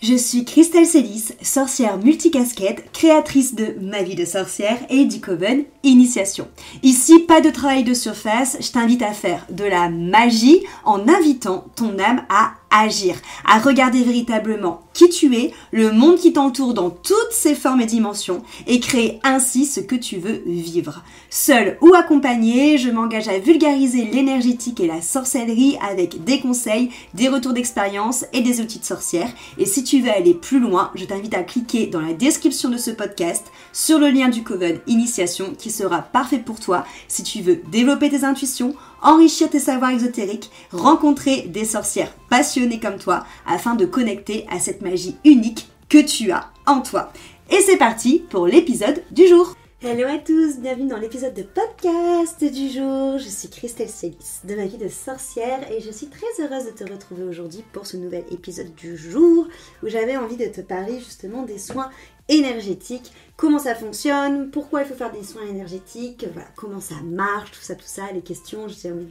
Je suis Christelle Célis, sorcière multicasquette, créatrice de Ma vie de sorcière et du Coven Initiation. Ici, pas de travail de surface, je t'invite à faire de la magie en invitant ton âme à agir, à regarder véritablement qui tu es, le monde qui t'entoure dans toutes ses formes et dimensions et créer ainsi ce que tu veux vivre. Seule ou accompagnée, je m'engage à vulgariser l'énergétique et la sorcellerie avec des conseils, des retours d'expérience et des outils de sorcière. Et si tu veux aller plus loin, je t'invite à cliquer dans la description de ce podcast sur le lien du Coven Initiation qui sera parfait pour toi si tu veux développer tes intuitions, enrichir tes savoirs exotériques, rencontrer des sorcières passionnées comme toi afin de connecter à cette magie unique que tu as en toi. Et c'est parti pour l'épisode du jour. Hello à tous, bienvenue dans l'épisode de podcast du jour. Je suis Christelle Célis de Ma vie de sorcière et je suis très heureuse de te retrouver aujourd'hui pour ce nouvel épisode du jour où j'avais envie de te parler justement des soins énergétiques, comment ça fonctionne, pourquoi il faut faire des soins énergétiques, voilà, comment ça marche, tout ça, les questions, j'ai envie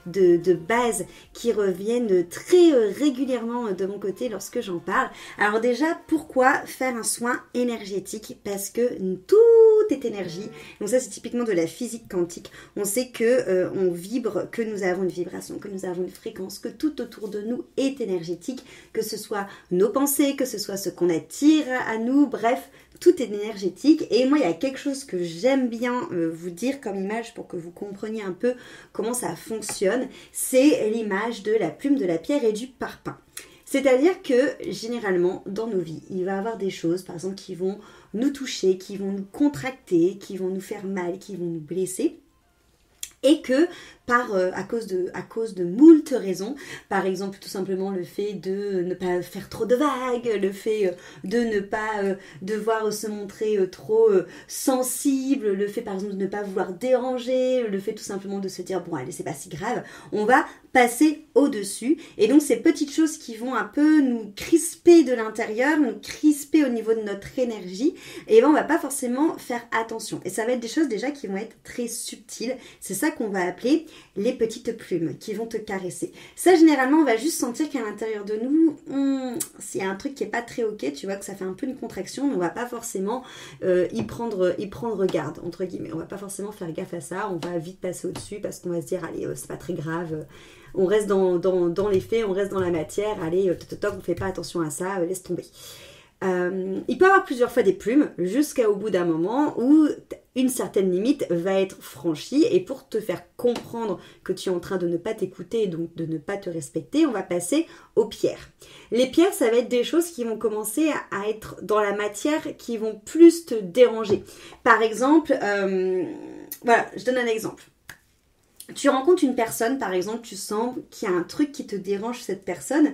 de dire, de base qui reviennent très régulièrement de mon côté lorsque j'en parle. Alors déjà, pourquoi faire un soin énergétique? Parce que tout est énergie. Donc ça, c'est typiquement de la physique quantique. On sait que on vibre, que nous avons une vibration, que nous avons une fréquence, que tout autour de nous est énergétique, que ce soit nos pensées, que ce soit ce qu'on attire à nous, bref, tout est énergétique. Et moi, il y a quelque chose que j'aime bien vous dire comme image pour que vous compreniez un peu comment ça fonctionne. C'est l'image de la plume, de la pierre et du parpaing. C'est-à-dire que généralement, dans nos vies, il va y avoir des choses, par exemple, qui vont nous toucher, qui vont nous contracter, qui vont nous faire mal, qui vont nous blesser. Et que à cause de moult raisons, par exemple tout simplement le fait de ne pas faire trop de vagues, le fait de ne pas devoir se montrer trop sensible, le fait par exemple de ne pas vouloir déranger, le fait tout simplement de se dire bon allez c'est pas si grave, on va passer au-dessus. Et donc ces petites choses qui vont un peu nous crisper de l'intérieur, nous crisper au niveau de notre énergie, et ben on va pas forcément faire attention. Et ça va être des choses déjà qui vont être très subtiles, c'est ça qu'on va appeler les petites plumes qui vont te caresser. Ça, généralement, on va juste sentir qu'à l'intérieur de nous, s'il y a un truc qui est pas très ok, tu vois que ça fait un peu une contraction, mais on va pas forcément y prendre garde, entre guillemets. On va pas forcément faire gaffe à ça, on va vite passer au-dessus parce qu'on va se dire, allez, c'est pas très grave, on reste dans les faits, on reste dans la matière, allez, on fait pas attention à ça, laisse tomber. Il peut y avoir plusieurs fois des plumes jusqu'au bout d'un moment où une certaine limite va être franchie, et pour te faire comprendre que tu es en train de ne pas t'écouter et donc de ne pas te respecter, on va passer aux pierres. Les pierres, ça va être des choses qui vont commencer à être dans la matière, qui vont plus te déranger. Par exemple, voilà, je donne un exemple. Tu rencontres une personne, par exemple, tu sens qu'il y a un truc qui te dérange cette personne.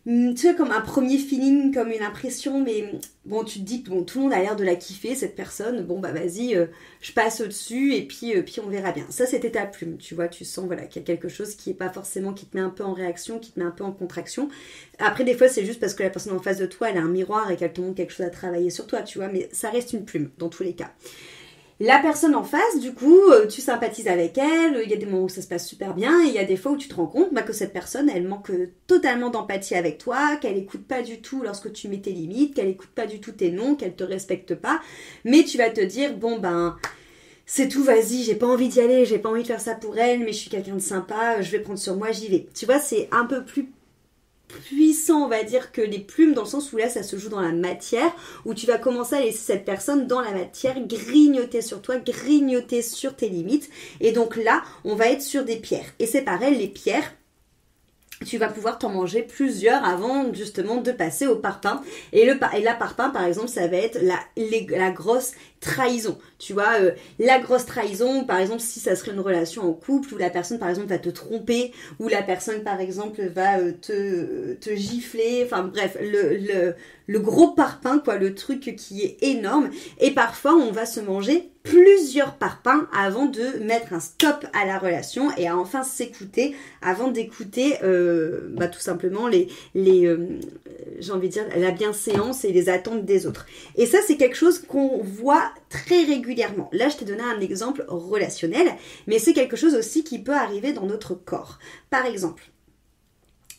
Tu sais, comme un premier feeling, comme une impression, mais bon, tu te dis que bon, tout le monde a l'air de la kiffer, cette personne, bon bah vas-y, je passe au-dessus et puis on verra bien. Ça, c'était ta plume, tu vois, tu sens voilà, qu'il y a quelque chose qui est pas forcément, qui te met un peu en réaction, qui te met un peu en contraction. Après, des fois, c'est juste parce que la personne en face de toi, elle a un miroir et qu'elle te montre quelque chose à travailler sur toi, tu vois, mais ça reste une plume, dans tous les cas. La personne en face, du coup, tu sympathises avec elle, il y a des moments où ça se passe super bien, et il y a des fois où tu te rends compte que cette personne, elle manque totalement d'empathie avec toi, qu'elle écoute pas du tout lorsque tu mets tes limites, qu'elle écoute pas du tout tes noms, qu'elle te respecte pas, mais tu vas te dire, bon ben, c'est tout, vas-y, j'ai pas envie d'y aller, j'ai pas envie de faire ça pour elle, mais je suis quelqu'un de sympa, je vais prendre sur moi, j'y vais. Tu vois, c'est un peu plus puissant, on va dire, que les plumes, dans le sens où là ça se joue dans la matière, où tu vas commencer à laisser cette personne dans la matière grignoter sur toi, grignoter sur tes limites, et donc là on va être sur des pierres. Et c'est pareil, les pierres, tu vas pouvoir t'en manger plusieurs avant justement de passer au parpaing. Et la parpaing, par exemple, ça va être la grosse trahison. Tu vois, la grosse trahison, par exemple, si ça serait une relation en couple où la personne, par exemple, va te tromper, où la personne, par exemple, va te gifler, enfin bref, le gros parpaing, quoi, le truc qui est énorme. Et parfois, on va se manger plusieurs parpaings avant de mettre un stop à la relation et à enfin s'écouter avant d'écouter tout simplement j'ai envie de dire la bienséance et les attentes des autres. Et ça, c'est quelque chose qu'on voit très régulièrement. Là, je t'ai donné un exemple relationnel, mais c'est quelque chose aussi qui peut arriver dans notre corps. Par exemple,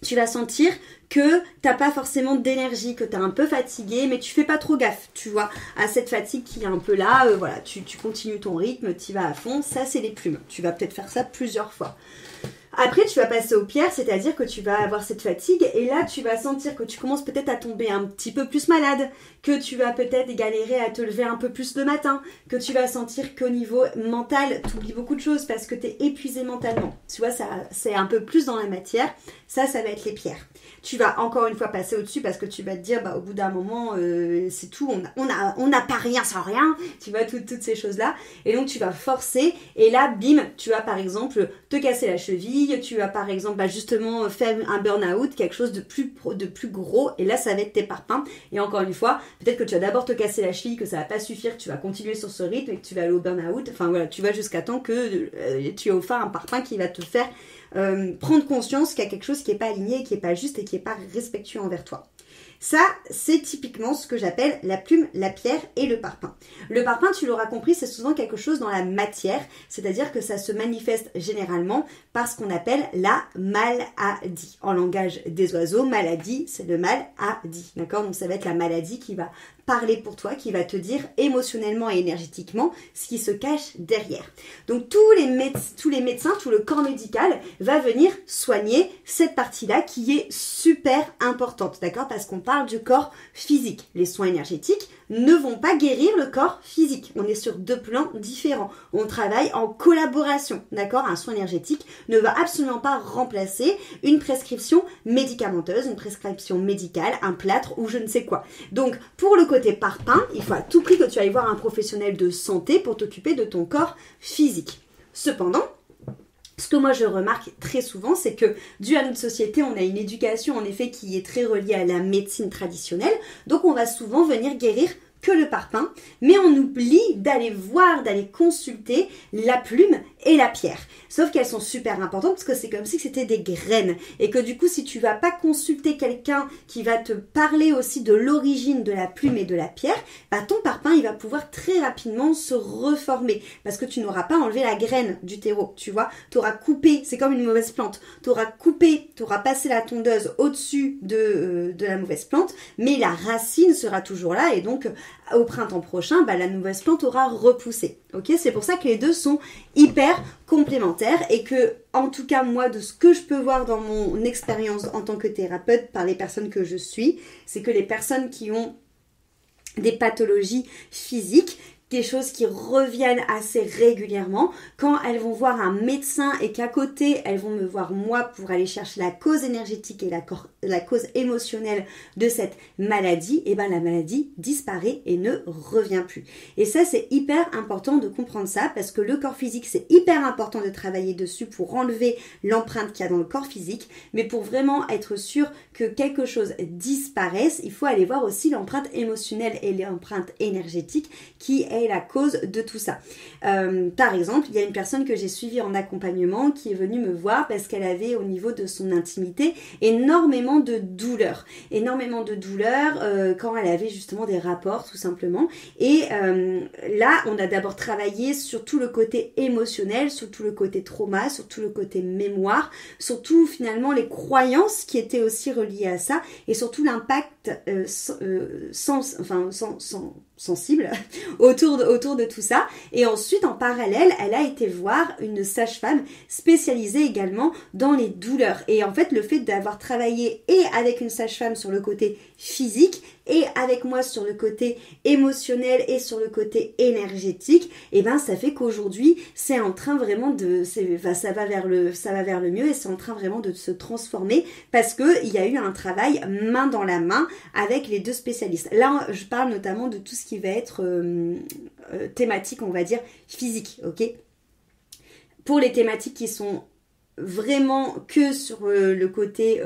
tu vas sentir que t'as pas forcément d'énergie, que t'es un peu fatigué, mais tu fais pas trop gaffe, tu vois, à cette fatigue qui est un peu là, voilà, tu continues ton rythme, t'y vas à fond, ça c'est les plumes. Tu vas peut-être faire ça plusieurs fois. Après, tu vas passer aux pierres, c'est-à-dire que tu vas avoir cette fatigue et là, tu vas sentir que tu commences peut-être à tomber un petit peu plus malade, que tu vas peut-être galérer à te lever un peu plus le matin, que tu vas sentir qu'au niveau mental, tu oublies beaucoup de choses parce que tu es épuisé mentalement. Tu vois, ça, c'est un peu plus dans la matière. Ça va être les pierres. Tu vas encore une fois passer au-dessus parce que tu vas te dire, au bout d'un moment, c'est tout, on n'a pas rien sans rien. Tu vois, toutes ces choses-là. Et donc, tu vas forcer et là, bim, tu vas par exemple te casser la cheville, tu vas par exemple justement faire un burn-out, quelque chose de plus gros. Et là, ça va être tes parpaings. Et encore une fois, peut-être que tu vas d'abord te casser la cheville, que ça va pas suffire, que tu vas continuer sur ce rythme et que tu vas aller au burn-out. Enfin voilà, tu vas jusqu'à temps que tu aies offert un parpaing qui va te faire prendre conscience qu'il y a quelque chose qui n'est pas aligné, qui n'est pas juste et qui n'est pas respectueux envers toi. Ça, c'est typiquement ce que j'appelle la plume, la pierre et le parpaing. Le parpaing, tu l'auras compris, c'est souvent quelque chose dans la matière, c'est-à-dire que ça se manifeste généralement par ce qu'on appelle la maladie. En langage des oiseaux, maladie, c'est le maladie, d'accord? Donc ça va être la maladie qui va parler pour toi, qui va te dire émotionnellement et énergétiquement ce qui se cache derrière. Donc tous les médecins, tout le corps médical va venir soigner cette partie-là qui est super importante, d'accord? Parce qu'on parle du corps physique. Les soins énergétiques ne vont pas guérir le corps physique. On est sur deux plans différents. On travaille en collaboration, d'accord? Un soin énergétique ne va absolument pas remplacer une prescription médicamenteuse, une prescription médicale, un plâtre ou je ne sais quoi. Donc, pour le côté parpaing, il faut à tout prix que tu ailles voir un professionnel de santé pour t'occuper de ton corps physique. Cependant, ce que moi je remarque très souvent, c'est que dû à notre société, on a une éducation en effet qui est très reliée à la médecine traditionnelle. Donc on va souvent venir guérir que le parpaing, mais on oublie d'aller voir, d'aller consulter la plume et la pierre. Sauf qu'elles sont super importantes parce que c'est comme si c'était des graines et que du coup si tu vas pas consulter quelqu'un qui va te parler aussi de l'origine de la plume et de la pierre, ton parpaing il va pouvoir très rapidement se reformer parce que tu n'auras pas enlevé la graine du terreau, tu vois, tu auras coupé, c'est comme une mauvaise plante, tu auras coupé, tu auras passé la tondeuse au-dessus de la mauvaise plante, mais la racine sera toujours là et donc au printemps prochain, la nouvelle plante aura repoussé. Ok, c'est pour ça que les deux sont hyper complémentaires et que, en tout cas, moi, de ce que je peux voir dans mon expérience en tant que thérapeute par les personnes que je suis, c'est que les personnes qui ont des pathologies physiques, des choses qui reviennent assez régulièrement, quand elles vont voir un médecin et qu'à côté elles vont me voir moi pour aller chercher la cause énergétique et la cause émotionnelle de cette maladie, et la maladie disparaît et ne revient plus. Et ça c'est hyper important de comprendre ça parce que le corps physique c'est hyper important de travailler dessus pour enlever l'empreinte qu'il y a dans le corps physique, mais pour vraiment être sûr que quelque chose disparaisse, il faut aller voir aussi l'empreinte émotionnelle et l'empreinte énergétique qui est la cause de tout ça. Par exemple, il y a une personne que j'ai suivie en accompagnement qui est venue me voir parce qu'elle avait au niveau de son intimité énormément de douleurs. Quand elle avait justement des rapports tout simplement. Et là, on a d'abord travaillé sur tout le côté émotionnel, sur tout le côté trauma, sur tout le côté mémoire, surtout finalement les croyances qui étaient aussi reliées à ça et surtout l'impact sensible autour de tout ça. Et ensuite, en parallèle, elle a été voir une sage-femme spécialisée également dans les douleurs. Et en fait, le fait d'avoir travaillé et avec une sage-femme sur le côté physique et avec moi sur le côté émotionnel et sur le côté énergétique, ça fait qu'aujourd'hui, c'est en train vraiment ça va vers le mieux et c'est en train vraiment de se transformer parce que il y a eu un travail main dans la main avec les deux spécialistes. Là, je parle notamment de tout ce qui va être thématique, on va dire, physique, ok ? Pour les thématiques qui sont vraiment que sur le côté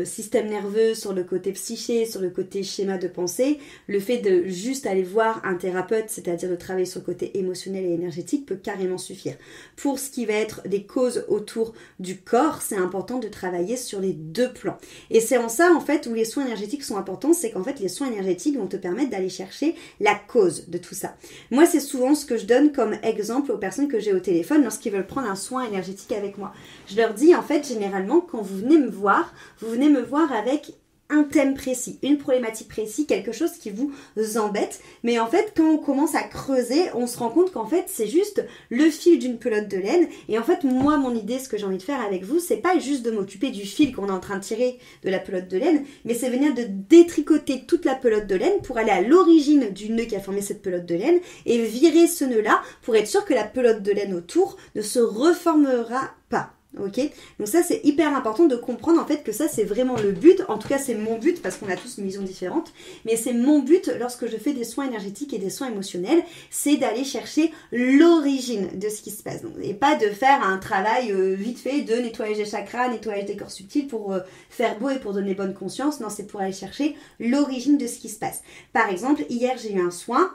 système nerveux, sur le côté psyché, sur le côté schéma de pensée, le fait de juste aller voir un thérapeute, c'est-à-dire de travailler sur le côté émotionnel et énergétique peut carrément suffire. Pour ce qui va être des causes autour du corps, c'est important de travailler sur les deux plans. Et c'est en ça en fait où les soins énergétiques sont importants, c'est qu'en fait les soins énergétiques vont te permettre d'aller chercher la cause de tout ça. Moi c'est souvent ce que je donne comme exemple aux personnes que j'ai au téléphone lorsqu'ils veulent prendre un soin énergétique avec moi. je leur dis en fait généralement quand vous venez me voir avec un thème précis, une problématique précise, quelque chose qui vous embête. Mais en fait, quand on commence à creuser, on se rend compte qu'en fait, c'est juste le fil d'une pelote de laine. Et en fait, moi, mon idée, ce que j'ai envie de faire avec vous, c'est pas juste de m'occuper du fil qu'on est en train de tirer de la pelote de laine, mais c'est venir de détricoter toute la pelote de laine pour aller à l'origine du nœud qui a formé cette pelote de laine et virer ce nœud-là pour être sûr que la pelote de laine autour ne se reformera pas. Ok, donc ça c'est hyper important de comprendre en fait que ça c'est vraiment le but, en tout cas c'est mon but parce qu'on a tous une vision différente, mais c'est mon but lorsque je fais des soins énergétiques et des soins émotionnels, c'est d'aller chercher l'origine de ce qui se passe, donc, et pas de faire un travail vite fait de nettoyage des chakras, nettoyage des corps subtils pour faire beau et pour donner bonne conscience, non c'est pour aller chercher l'origine de ce qui se passe. Par exemple, hier j'ai eu un soin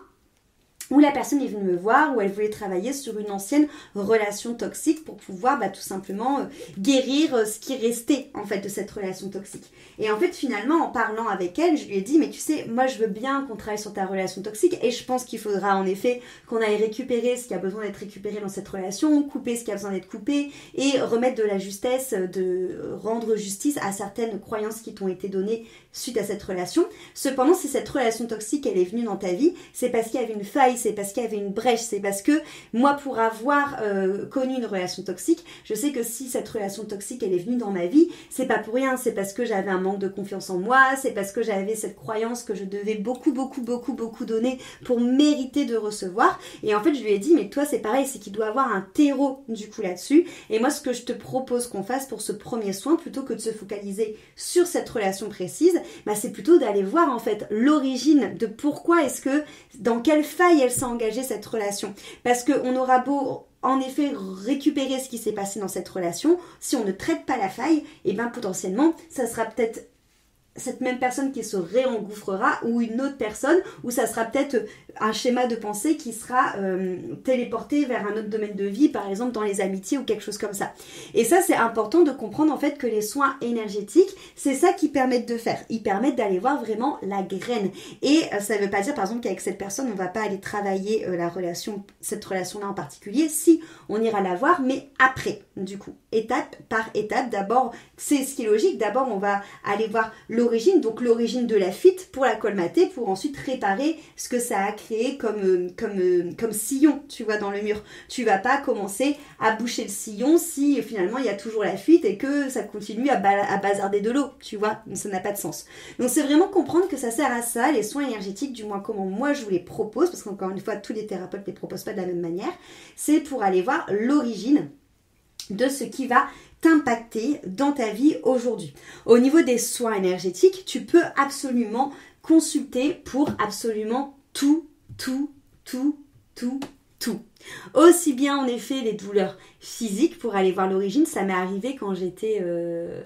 où la personne est venue me voir, où elle voulait travailler sur une ancienne relation toxique pour pouvoir tout simplement guérir ce qui restait en fait de cette relation toxique. Et en fait finalement en parlant avec elle, je lui ai dit mais tu sais moi je veux bien qu'on travaille sur ta relation toxique et je pense qu'il faudra en effet qu'on aille récupérer ce qui a besoin d'être récupéré dans cette relation, couper ce qui a besoin d'être coupé et remettre de la justesse, de rendre justice à certaines croyances qui t'ont été données suite à cette relation. Cependant si cette relation toxique elle est venue dans ta vie, c'est parce qu'il y avait une faille, c'est parce qu'il y avait une brèche, c'est parce que moi pour avoir connu une relation toxique, je sais que si cette relation toxique elle est venue dans ma vie, c'est pas pour rien, c'est parce que j'avais un manque de confiance en moi, c'est parce que j'avais cette croyance que je devais beaucoup donner pour mériter de recevoir. Et en fait je lui ai dit mais toi c'est pareil, c'est qu'il doit avoir un terreau du coup là-dessus. Et moi ce que je te propose qu'on fasse pour ce premier soin, plutôt que de se focaliser sur cette relation précise, c'est plutôt d'aller voir en fait l'origine de pourquoi est-ce que, dans quelle faille elle s'est engagée cette relation. Parce qu'on aura beau en effet récupérer ce qui s'est passé dans cette relation, si on ne traite pas la faille, et potentiellement ça sera peut-être cette même personne qui se réengouffrera ou une autre personne, ou ça sera peut-être un schéma de pensée qui sera téléporté vers un autre domaine de vie, par exemple dans les amitiés ou quelque chose comme ça. Et ça c'est important de comprendre en fait que les soins énergétiques, c'est ça qu'ils permettent de faire. Ils permettent d'aller voir vraiment la graine. Et ça ne veut pas dire par exemple qu'avec cette personne on ne va pas aller travailler cette relation-là en particulier, si on ira la voir, mais après, du coup, étape par étape. D'abord, c'est ce qui est logique, d'abord on va aller voir l'origine, donc l'origine de la fuite pour la colmater, pour ensuite réparer ce que ça a créé comme sillon, tu vois, dans le mur. Tu vas pas commencer à boucher le sillon si finalement il y a toujours la fuite et que ça continue à bazarder de l'eau, tu vois, donc ça n'a pas de sens. Donc c'est vraiment comprendre que ça sert à ça, les soins énergétiques, du moins comment moi je vous les propose, parce qu'encore une fois, tous les thérapeutes ne les proposent pas de la même manière, c'est pour aller voir l'origine de ce qui va t'impacter dans ta vie aujourd'hui. Au niveau des soins énergétiques, tu peux absolument consulter pour absolument tout. Aussi bien en effet les douleurs physiques pour aller voir l'origine. Ça m'est arrivé quand j'étais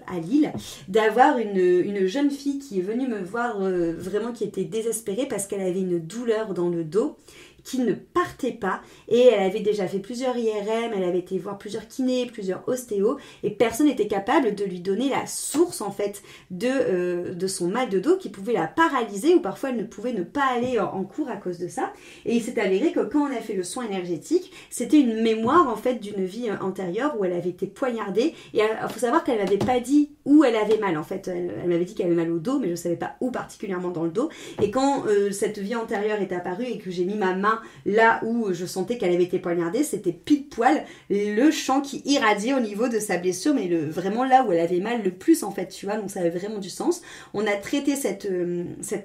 à Lille d'avoir une jeune fille qui est venue me voir vraiment qui était désespérée parce qu'elle avait une douleur dans le dos qui ne partait pas et elle avait déjà fait plusieurs IRM, elle avait été voir plusieurs kinés, plusieurs ostéos et personne n'était capable de lui donner la source en fait de son mal de dos qui pouvait la paralyser ou parfois elle ne pouvait ne pas aller en cours à cause de ça. Et il s'est avéré que quand on a fait le soin énergétique, c'était une mémoire en fait d'une vie antérieure où elle avait été poignardée et il faut savoir qu'elle m'avait pas dit où elle avait mal en fait, elle m'avait dit qu'elle avait mal au dos mais je ne savais pas où particulièrement dans le dos et quand cette vie antérieure est apparue et que j'ai mis ma main là où je sentais qu'elle avait été poignardée, c'était pile poil le champ qui irradiait au niveau de sa blessure, mais vraiment là où elle avait mal le plus en fait, tu vois, donc ça avait vraiment du sens. On a traité cette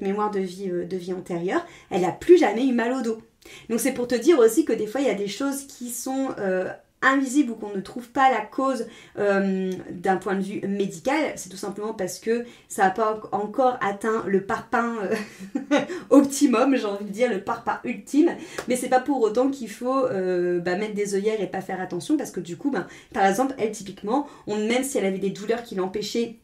mémoire de vie antérieure, elle n'a plus jamais eu mal au dos. Donc c'est pour te dire aussi que des fois il y a des choses qui sont invisible ou qu'on ne trouve pas la cause d'un point de vue médical, c'est tout simplement parce que ça n'a pas encore atteint le parpaing optimum, j'ai envie de dire, le parpaing ultime, mais c'est pas pour autant qu'il faut mettre des œillères et pas faire attention parce que du coup, par exemple, elle typiquement, même si elle avait des douleurs qui l'empêchaient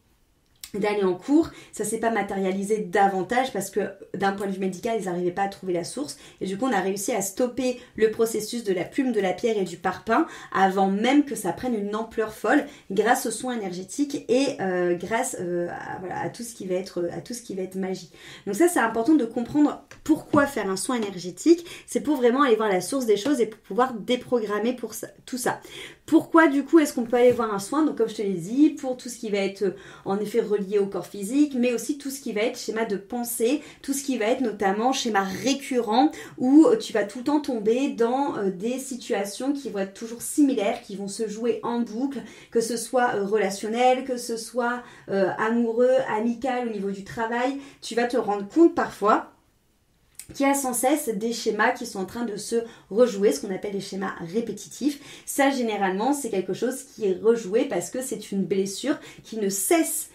d'aller en cours. Ça s'est pas matérialisé davantage parce que d'un point de vue médical, ils n'arrivaient pas à trouver la source. Et du coup, on a réussi à stopper le processus de la plume, de la pierre et du parpaing avant même que ça prenne une ampleur folle grâce aux soins énergétiques et grâce à tout ce qui va être magie. Donc ça, c'est important de comprendre pourquoi faire un soin énergétique. C'est pour vraiment aller voir la source des choses et pour pouvoir déprogrammer pour ça, tout ça. Pourquoi du coup est-ce qu'on peut aller voir un soin? Donc comme je te l'ai dit, pour tout ce qui va être en effet relié au corps physique, mais aussi tout ce qui va être schéma de pensée, tout ce qui va être notamment schéma récurrent où tu vas tout le temps tomber dans des situations qui vont être toujours similaires, qui vont se jouer en boucle, que ce soit relationnel, que ce soit amoureux, amical, au niveau du travail. Tu vas te rendre compte parfois qu'il y a sans cesse des schémas qui sont en train de se rejouer, ce qu'on appelle les schémas répétitifs. Ça, généralement, c'est quelque chose qui est rejoué parce que c'est une blessure qui ne cesse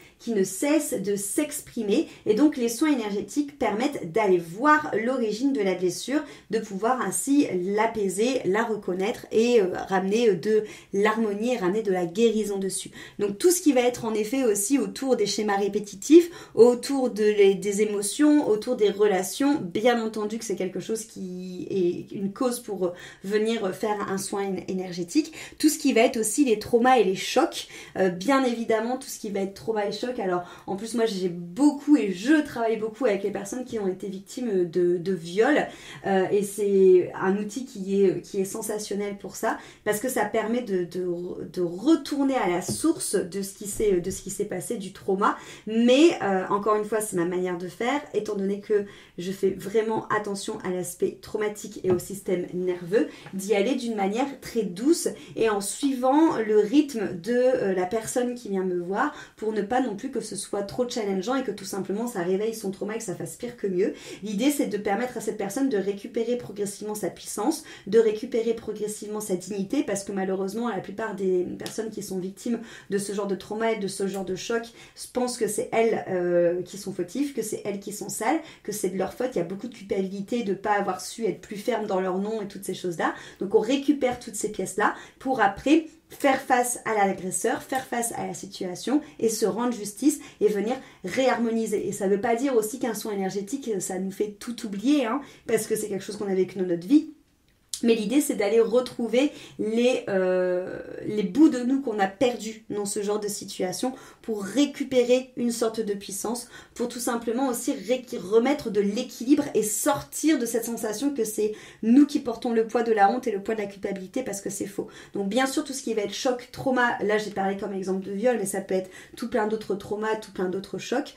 de s'exprimer, et donc les soins énergétiques permettent d'aller voir l'origine de la blessure, de pouvoir ainsi l'apaiser, la reconnaître et ramener de l'harmonie et ramener de la guérison dessus. Donc tout ce qui va être en effet aussi autour des schémas répétitifs, autour des émotions, autour des relations, bien entendu que c'est quelque chose qui est une cause pour venir faire un soin énergétique. Tout ce qui va être aussi les traumas et les chocs, bien évidemment tout ce qui va être trauma et choc. Alors en plus moi j'ai beaucoup et je travaille beaucoup avec les personnes qui ont été victimes de viol et c'est un outil qui est sensationnel pour ça parce que ça permet de retourner à la source de ce qui s'est passé, du trauma, mais encore une fois c'est ma manière de faire étant donné que je fais vraiment attention à l'aspect traumatique et au système nerveux, d'y aller d'une manière très douce et en suivant le rythme de la personne qui vient me voir pour ne pas non plus que ce soit trop challengeant et que tout simplement ça réveille son trauma et que ça fasse pire que mieux. L'idée c'est de permettre à cette personne de récupérer progressivement sa puissance, de récupérer progressivement sa dignité parce que malheureusement la plupart des personnes qui sont victimes de ce genre de trauma et de ce genre de choc pensent que c'est elles qui sont fautives, que c'est elles qui sont sales, que c'est de leur faute. Il y a beaucoup de culpabilité de ne pas avoir su être plus ferme dans leur nom et toutes ces choses-là. Donc on récupère toutes ces pièces-là pour après faire face à l'agresseur, faire face à la situation et se rendre justice et venir réharmoniser. Et ça ne veut pas dire aussi qu'un soin énergétique, ça nous fait tout oublier, parce que c'est quelque chose qu'on a vécu dans notre vie. Mais l'idée, c'est d'aller retrouver les bouts de nous qu'on a perdus dans ce genre de situation pour récupérer une sorte de puissance, pour tout simplement aussi remettre de l'équilibre et sortir de cette sensation que c'est nous qui portons le poids de la honte et le poids de la culpabilité parce que c'est faux. Donc bien sûr, tout ce qui va être choc, trauma, là j'ai parlé comme exemple de viol, mais ça peut être tout plein d'autres traumas, tout plein d'autres chocs.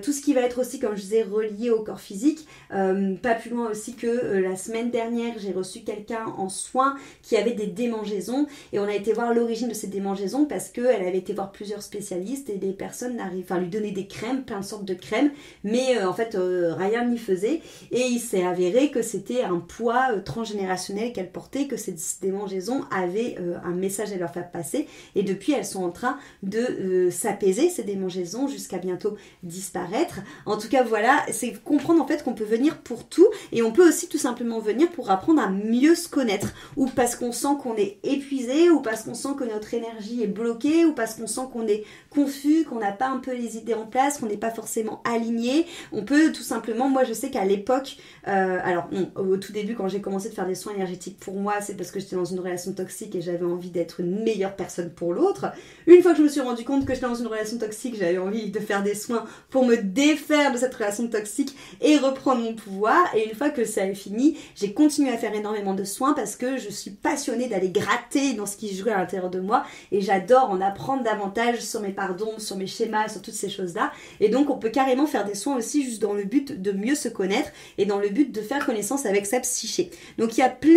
Tout ce qui va être aussi, comme je disais, relié au corps physique. Pas plus loin aussi que la semaine dernière, j'ai reçu quelqu'un en soins qui avait des démangeaisons et on a été voir l'origine de ces démangeaisons parce qu'elle avait été voir plusieurs spécialistes et des personnes lui donner des crèmes, plein de sortes de crèmes, mais en fait rien n'y faisait et il s'est avéré que c'était un poids transgénérationnel qu'elle portait, que ces démangeaisons avaient un message à leur faire passer et depuis elles sont en train de s'apaiser, ces démangeaisons, jusqu'à bientôt disparaître. En tout cas voilà, c'est comprendre en fait qu'on peut venir pour tout et on peut aussi tout simplement venir pour apprendre à mieux se connaître, ou parce qu'on sent qu'on est épuisé, ou parce qu'on sent que notre énergie est bloquée, ou parce qu'on sent qu'on est confus, qu'on n'a pas un peu les idées en place, qu'on n'est pas forcément aligné. On peut tout simplement, moi je sais qu'à l'époque, au tout début quand j'ai commencé de faire des soins énergétiques pour moi, c'est parce que j'étais dans une relation toxique et j'avais envie d'être une meilleure personne pour l'autre. Une fois que je me suis rendu compte que j'étais dans une relation toxique, j'avais envie de faire des soins pour me défaire de cette relation toxique et reprendre mon pouvoir, et une fois que ça a fini, j'ai continué à faire énormément de soins parce que je suis passionnée d'aller gratter dans ce qui se joue à l'intérieur de moi et j'adore en apprendre davantage sur mes pardons, sur mes schémas, sur toutes ces choses-là. Et donc on peut carrément faire des soins aussi juste dans le but de mieux se connaître et dans le but de faire connaissance avec sa psyché. Donc il y a plein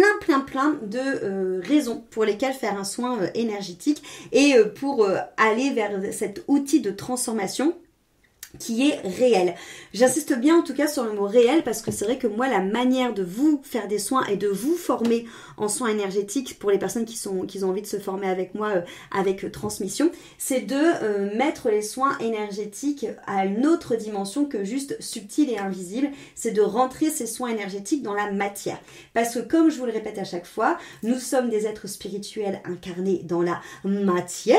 de raisons pour lesquelles faire un soin énergétique et pour aller vers cet outil de transformation. qui est réel. J'insiste bien en tout cas sur le mot réel parce que c'est vrai que moi la manière de vous faire des soins et de vous former en soins énergétiques pour les personnes qui ont envie de se former avec moi avec transmission, c'est de mettre les soins énergétiques à une autre dimension que juste subtile et invisible, c'est de rentrer ces soins énergétiques dans la matière. Parce que comme je vous le répète à chaque fois, nous sommes des êtres spirituels incarnés dans la matière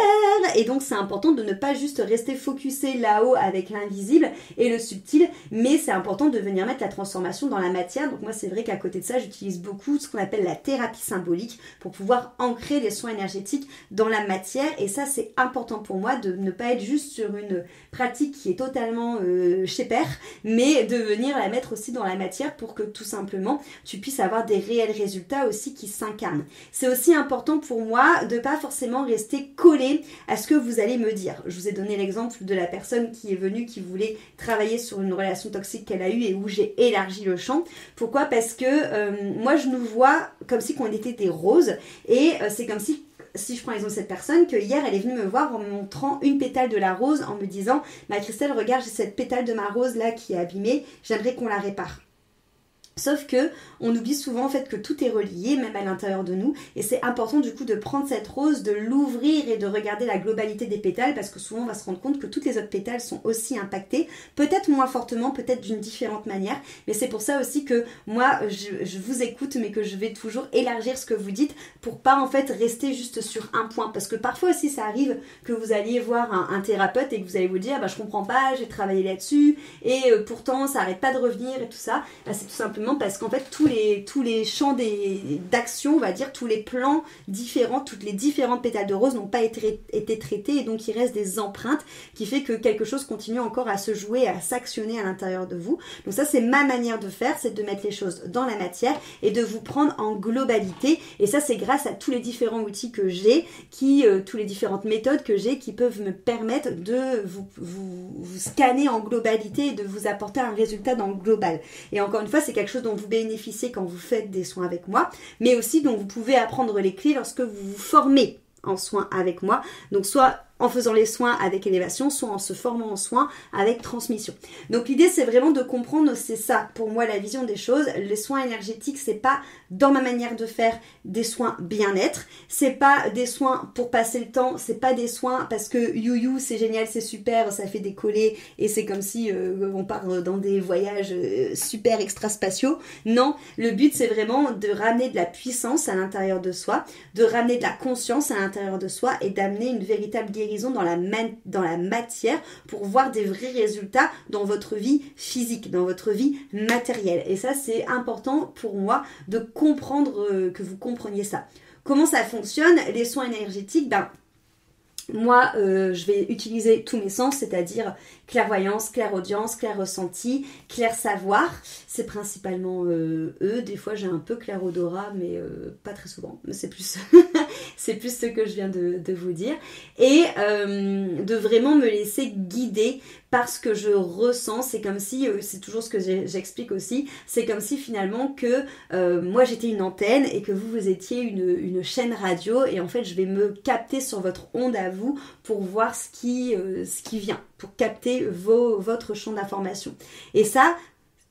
et donc c'est important de ne pas juste rester focusé là-haut avec l'invisible et le subtil, mais c'est important de venir mettre la transformation dans la matière. Donc moi c'est vrai qu'à côté de ça j'utilise beaucoup ce qu'on appelle la thérapie symbolique pour pouvoir ancrer les soins énergétiques dans la matière et ça c'est important pour moi de ne pas être juste sur une pratique qui est totalement chez père, mais de venir la mettre aussi dans la matière pour que tout simplement tu puisses avoir des réels résultats aussi qui s'incarnent. C'est aussi important pour moi de pas forcément rester collé à ce que vous allez me dire. Je vous ai donné l'exemple de la personne qui est venue, qui voulait travailler sur une relation toxique qu'elle a eue et où j'ai élargi le champ. Pourquoi ? Parce que moi je nous vois comme si on était des roses et c'est comme si je prends l'exemple de cette personne, que hier elle est venue me voir en me montrant une pétale de la rose en me disant « Ma Christelle, regarde, j'ai cette pétale de ma rose là qui est abîmée, j'aimerais qu'on la répare. » Sauf que on oublie souvent en fait que tout est relié, même à l'intérieur de nous, et c'est important du coup de prendre cette rose, de l'ouvrir et de regarder la globalité des pétales, parce que souvent on va se rendre compte que toutes les autres pétales sont aussi impactées, peut-être moins fortement, peut-être d'une différente manière, mais c'est pour ça aussi que moi je vous écoute, mais que je vais toujours élargir ce que vous dites pour pas en fait rester juste sur un point, parce que parfois aussi ça arrive que vous alliez voir un thérapeute et que vous allez vous dire je comprends pas, j'ai travaillé là-dessus et pourtant ça arrête pas de revenir et tout ça. C'est tout simplement parce qu'en fait tous les champs d'action, on va dire, tous les plans différents, toutes les différentes pétales de rose n'ont pas été traités et donc il reste des empreintes qui fait que quelque chose continue encore à se jouer, à s'actionner à l'intérieur de vous. Donc ça c'est ma manière de faire, c'est de mettre les choses dans la matière et de vous prendre en globalité, et ça c'est grâce à tous les différents outils que j'ai, toutes les différentes méthodes que j'ai qui peuvent me permettre de vous scanner en globalité et de vous apporter un résultat dans le global. Et encore une fois c'est quelque chose dont vous bénéficiez quand vous faites des soins avec moi, mais aussi dont vous pouvez apprendre les clés lorsque vous vous formez en soins avec moi, donc soit en faisant les soins avec élévation, soit en se formant en soins avec transmission. Donc l'idée c'est vraiment de comprendre, c'est ça pour moi la vision des choses. Les soins énergétiques c'est pas dans ma manière de faire des soins bien-être, c'est pas des soins pour passer le temps, c'est pas des soins parce que you c'est génial, c'est super, ça fait des collets et c'est comme si on part dans des voyages super extraspatiaux. Non, le but c'est vraiment de ramener de la puissance à l'intérieur de soi, de ramener de la conscience à l'intérieur de soi et d'amener une véritable guérison dans la matière pour voir des vrais résultats dans votre vie physique, dans votre vie matérielle. Et ça, c'est important pour moi de comprendre, que vous compreniez ça. Comment ça fonctionne, les soins énergétiques ? Moi, je vais utiliser tous mes sens, c'est-à-dire clairvoyance, clairaudience, clair-ressenti, clair-savoir. C'est principalement eux. Des fois, j'ai un peu clair-odorat, mais pas très souvent. Mais c'est plus, c'est plus ce que je viens de vous dire. Et de vraiment me laisser guider par ce que je ressens. C'est comme si, c'est toujours ce que j'explique aussi, c'est comme si finalement que moi j'étais une antenne et que vous étiez une chaîne radio, et en fait je vais me capter sur votre onde à vous pour voir ce qui vient, pour capter votre champ d'information. Et ça,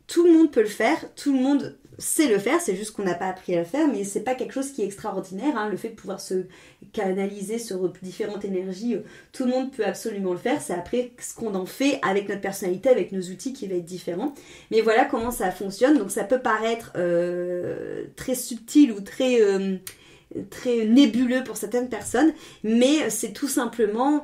tout le monde peut le faire, tout le monde sait le faire, c'est juste qu'on n'a pas appris à le faire, mais c'est pas quelque chose qui est extraordinaire, hein, le fait de pouvoir se canaliser sur différentes énergies, tout le monde peut absolument le faire, c'est après ce qu'on en fait avec notre personnalité, avec nos outils qui va être différent. Mais voilà comment ça fonctionne. Donc ça peut paraître très subtil ou très nébuleux pour certaines personnes, mais c'est tout simplement...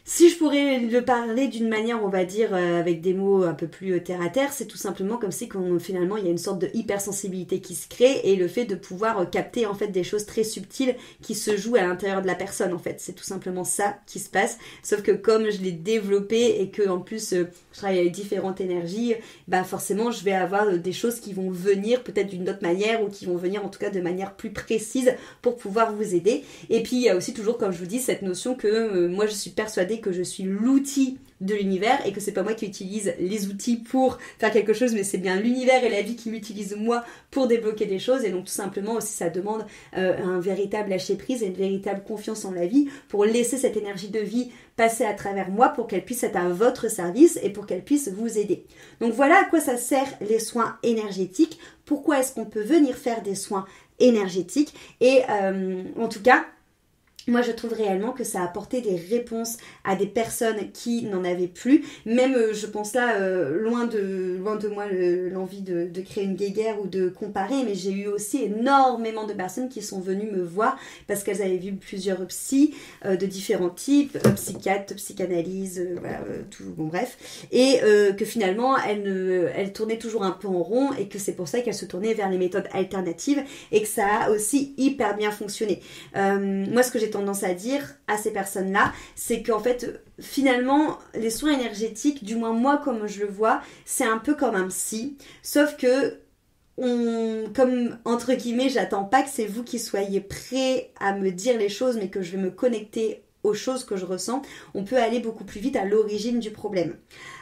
Si je pourrais le parler d'une manière, on va dire, avec des mots un peu plus terre à terre, c'est tout simplement comme si finalement il y a une sorte de hypersensibilité qui se crée, et le fait de pouvoir capter en fait des choses très subtiles qui se jouent à l'intérieur de la personne, en fait. C'est tout simplement ça qui se passe, sauf que comme je l'ai développé et que en plus je travaille avec différentes énergies, bah forcément je vais avoir des choses qui vont venir peut-être d'une autre manière, ou qui vont venir en tout cas de manière plus précise pour pouvoir vous aider. Et puis il y a aussi toujours, comme je vous dis, cette notion que moi je suis persuadée que je suis l'outil de l'univers et que c'est pas moi qui utilise les outils pour faire quelque chose, mais c'est bien l'univers et la vie qui m'utilisent moi pour débloquer des choses. Et donc tout simplement aussi ça demande un véritable lâcher prise et une véritable confiance en la vie pour laisser cette énergie de vie passer à travers moi pour qu'elle puisse être à votre service et pour qu'elle puisse vous aider. Donc voilà à quoi ça sert les soins énergétiques, pourquoi est-ce qu'on peut venir faire des soins énergétiques et en tout cas moi, je trouve réellement que ça a apporté des réponses à des personnes qui n'en avaient plus. Même, je pense là, loin de moi l'envie de créer une guéguerre ou de comparer, mais j'ai eu aussi énormément de personnes qui sont venues me voir parce qu'elles avaient vu plusieurs psys de différents types, psychiatres, psychanalyse, voilà, tout, bon bref, et que finalement, elles tournaient toujours un peu en rond et que c'est pour ça qu'elles se tournaient vers les méthodes alternatives et que ça a aussi hyper bien fonctionné. Moi, ce que j'ai tendance à dire à ces personnes-là, c'est qu'en fait, finalement, les soins énergétiques, du moins moi comme je le vois, c'est un peu comme un psy, sauf que comme entre guillemets, j'attends pas que c'est vous qui soyez prêts à me dire les choses, mais que je vais me connecter aux choses que je ressens, on peut aller beaucoup plus vite à l'origine du problème.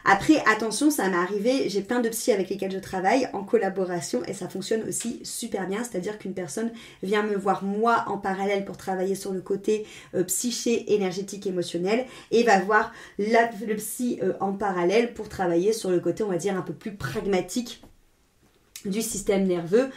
Après, attention, ça m'est arrivé, j'ai plein de psys avec lesquels je travaille en collaboration et ça fonctionne aussi super bien, c'est-à-dire qu'une personne vient me voir moi en parallèle pour travailler sur le côté psyché, énergétique, émotionnel et va voir le psy en parallèle pour travailler sur le côté, on va dire, un peu plus pragmatique du système nerveux.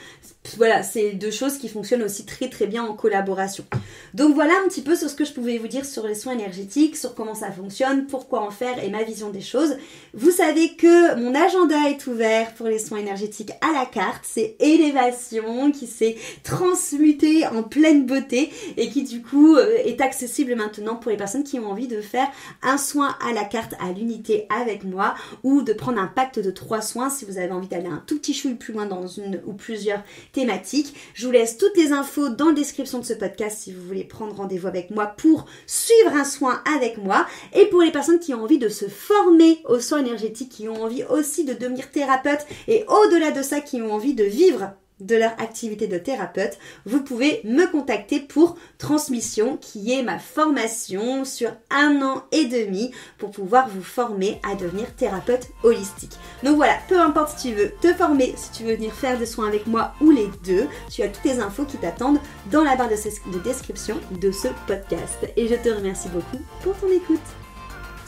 Voilà, c'est deux choses qui fonctionnent aussi très très bien en collaboration. Donc voilà un petit peu sur ce que je pouvais vous dire sur les soins énergétiques, sur comment ça fonctionne, pourquoi en faire et ma vision des choses. Vous savez que mon agenda est ouvert pour les soins énergétiques à la carte. C'est Élévation qui s'est transmuté en pleine beauté et qui du coup est accessible maintenant pour les personnes qui ont envie de faire un soin à la carte à l'unité avec moi ou de prendre un pacte de 3 soins si vous avez envie d'aller un tout petit chouille plus loin dans une ou plusieurs thématiques. Je vous laisse toutes les infos dans la description de ce podcast si vous voulez prendre rendez-vous avec moi pour suivre un soin avec moi. Et pour les personnes qui ont envie de se former aux soins énergétiques, qui ont envie aussi de devenir thérapeute et au-delà de ça, qui ont envie de vivre de leur activité de thérapeute, vous pouvez me contacter pour Transmission, qui est ma formation sur 1 an et demi pour pouvoir vous former à devenir thérapeute holistique. Donc voilà, peu importe si tu veux te former, si tu veux venir faire des soins avec moi ou les deux, tu as toutes les infos qui t'attendent dans la barre de description de ce podcast. Et je te remercie beaucoup pour ton écoute.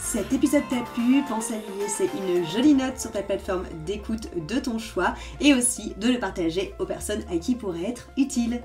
Cet épisode t'a plu, pense à lui laisser une jolie note sur ta plateforme d'écoute de ton choix et aussi de le partager aux personnes à qui il pourrait être utile.